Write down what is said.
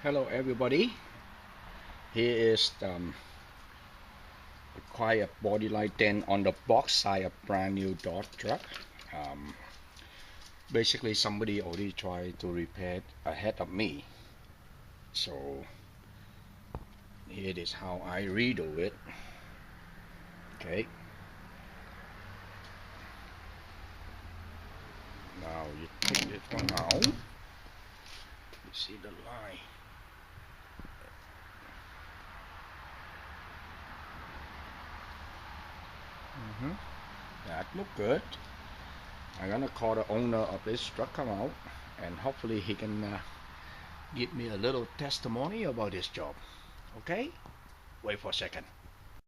Hello everybody. Here is quite a body light dent on the box side of brand new Dodge truck. Um, Basically somebody already tried to repair it ahead of me. So here is how I redo it. Okay. Now you take this one out. You see the line. That look good. I'm gonna call the owner of this truck come out, and hopefully he can give me a little testimony about this job. Okay? Wait for a second.